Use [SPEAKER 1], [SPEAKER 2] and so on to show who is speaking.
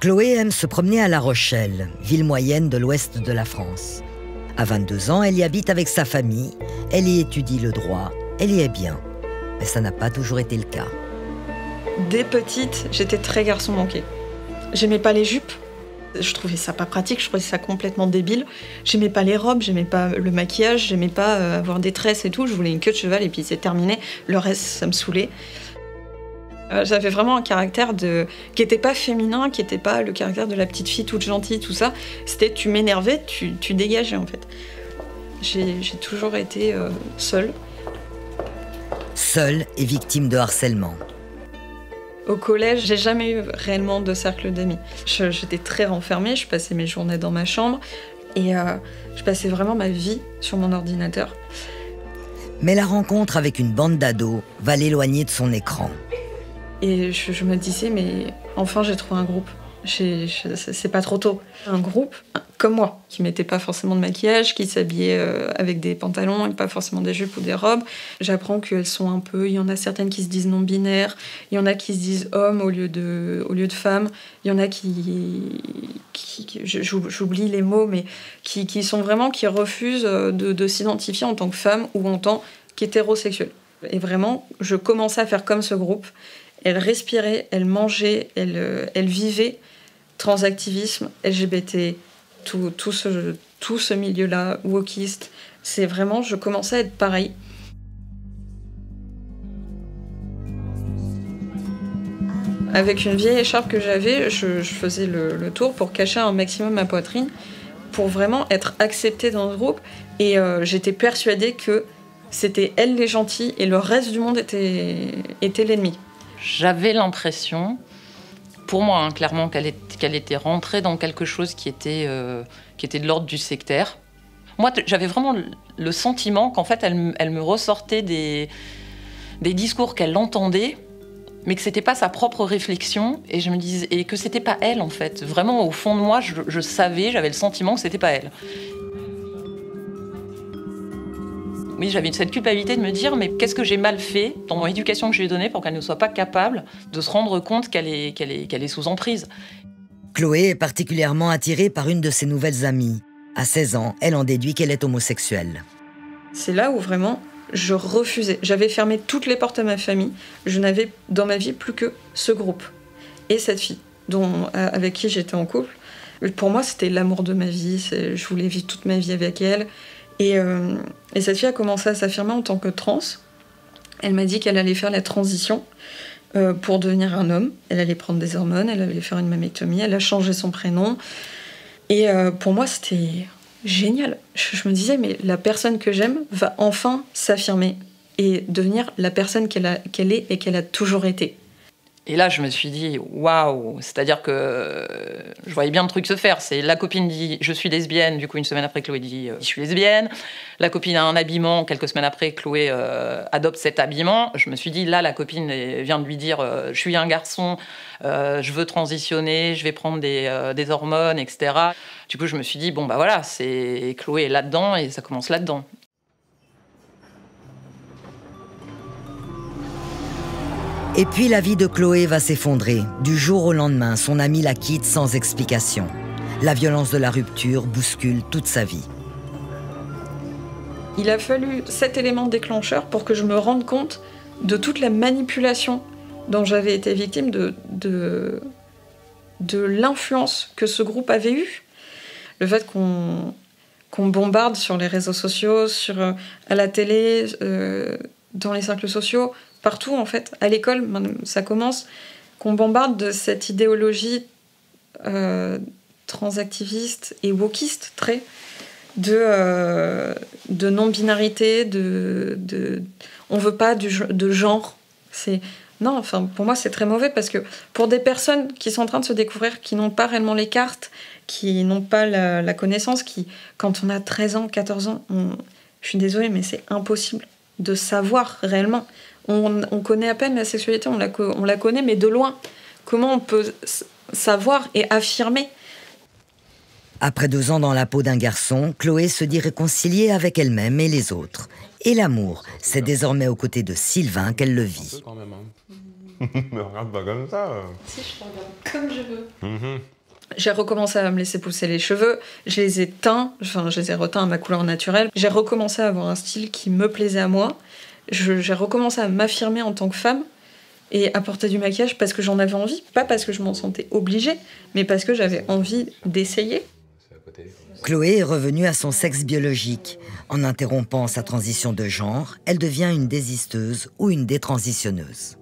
[SPEAKER 1] Chloé aime se promener à La Rochelle, ville moyenne de l'ouest de la France. À 22 ans, elle y habite avec sa famille, elle y étudie le droit, elle y est bien. Mais ça n'a pas toujours été le cas.
[SPEAKER 2] Dès petite, j'étais très garçon manqué. J'aimais pas les jupes, je trouvais ça pas pratique, je trouvais ça complètement débile. J'aimais pas les robes, j'aimais pas le maquillage, j'aimais pas avoir des tresses et tout. Je voulais une queue de cheval et puis c'est terminé. Le reste, ça me saoulait. J'avais vraiment un caractère qui était pas féminin, qui était pas le caractère de la petite fille toute gentille, tout ça. C'était tu m'énervais, tu dégageais en fait. J'ai toujours été seule.
[SPEAKER 1] Seule et victime de harcèlement.
[SPEAKER 2] Au collège, j'ai jamais eu réellement de cercle d'amis. J'étais très renfermée, je passais mes journées dans ma chambre et je passais vraiment ma vie sur mon ordinateur.
[SPEAKER 1] Mais la rencontre avec une bande d'ados va l'éloigner de son écran.
[SPEAKER 2] Et je me disais, mais enfin j'ai trouvé un groupe. C'est pas trop tôt. Un groupe comme moi, qui mettait pas forcément de maquillage, qui s'habillait avec des pantalons et pas forcément des jupes ou des robes. J'apprends qu'elles sont un peu... Il y en a certaines qui se disent non-binaires, il y en a qui se disent hommes au lieu de femmes, il y en a j'oublie les mots, mais qui sont vraiment... qui refusent de s'identifier en tant que femme ou en tant qu'hétérosexuelle. Et vraiment, je commençais à faire comme ce groupe. Elle respirait, elle mangeait, elle vivait transactivisme, LGBT, tout ce milieu-là, wokiste. C'est vraiment, je commençais à être pareil. Avec une vieille écharpe que j'avais, je faisais le tour pour cacher un maximum ma poitrine, pour vraiment être acceptée dans le groupe. Et j'étais persuadée que c'était elle les gentils et le reste du monde était l'ennemi.
[SPEAKER 3] J'avais l'impression, pour moi, hein, clairement, qu'elle était rentrée dans quelque chose qui était de l'ordre du sectaire. Moi, j'avais vraiment le sentiment qu'en fait, elle me ressortait des discours qu'elle entendait, mais que c'était pas sa propre réflexion, et je me disais, et que c'était pas elle, en fait. Vraiment, au fond de moi, je savais, j'avais le sentiment que c'était pas elle. Oui, j'avais cette culpabilité de me dire, mais qu'est-ce que j'ai mal fait dans mon éducation que je lui ai donnée pour qu'elle ne soit pas capable de se rendre compte qu'elle est sous emprise.
[SPEAKER 1] Chloé est particulièrement attirée par une de ses nouvelles amies. À 16 ans, elle en déduit qu'elle est homosexuelle.
[SPEAKER 2] C'est là où vraiment je refusais. J'avais fermé toutes les portes à ma famille. Je n'avais dans ma vie plus que ce groupe et cette fille avec qui j'étais en couple. Pour moi, c'était l'amour de ma vie. Je voulais vivre toute ma vie avec elle. Et cette fille a commencé à s'affirmer en tant que trans. Elle m'a dit qu'elle allait faire la transition pour devenir un homme. Elle allait prendre des hormones, elle allait faire une mammectomie, elle a changé son prénom. Et pour moi, c'était génial. Je me disais, mais la personne que j'aime va enfin s'affirmer et devenir la personne qu'elle est et qu'elle a toujours été.
[SPEAKER 3] Et là, je me suis dit, waouh, c'est-à-dire que je voyais bien le truc se faire. C'est la copine dit, je suis lesbienne. Du coup, une semaine après, Chloé dit, je suis lesbienne. La copine a un habillement. Quelques semaines après, Chloé adopte cet habillement. Je me suis dit, là, la copine vient de lui dire, je suis un garçon, je veux transitionner, je vais prendre des hormones, etc. Du coup, je me suis dit, bon, bah voilà, Chloé est là-dedans et ça commence là-dedans.
[SPEAKER 1] Et puis la vie de Chloé va s'effondrer. Du jour au lendemain, son amie la quitte sans explication. La violence de la rupture bouscule toute sa vie.
[SPEAKER 2] Il a fallu cet élément déclencheur pour que je me rende compte de toute la manipulation dont j'avais été victime, de l'influence que ce groupe avait eue. Le fait qu'on bombarde sur les réseaux sociaux, à la télé, dans les cercles sociaux, partout en fait, à l'école, ça commence, qu'on bombarde de cette idéologie transactiviste et wokiste, très, de non-binarité, on veut pas de genre. Non, enfin, pour moi, c'est très mauvais parce que pour des personnes qui sont en train de se découvrir, qui n'ont pas réellement les cartes, qui n'ont pas la connaissance, quand on a 13 ans, 14 ans, je suis désolée, mais c'est impossible de savoir réellement. On connaît à peine la sexualité, on la connaît, mais de loin. Comment on peut savoir et affirmer?
[SPEAKER 1] Après 2 ans dans la peau d'un garçon, Chloé se dit réconciliée avec elle-même et les autres. Et l'amour, c'est désormais aux côtés de Sylvain qu'elle le vit.
[SPEAKER 4] Me regarde pas comme ça.
[SPEAKER 2] Si, je te regarde comme je veux.
[SPEAKER 4] Mhm.
[SPEAKER 2] J'ai recommencé à me laisser pousser les cheveux, je les ai teints, enfin je les ai reteints à ma couleur naturelle. J'ai recommencé à avoir un style qui me plaisait à moi. J'ai recommencé à m'affirmer en tant que femme et à porter du maquillage parce que j'en avais envie. Pas parce que je m'en sentais obligée, mais parce que j'avais envie d'essayer.
[SPEAKER 1] Chloé est revenue à son sexe biologique. En interrompant sa transition de genre, elle devient une désisteuse ou une détransitionneuse.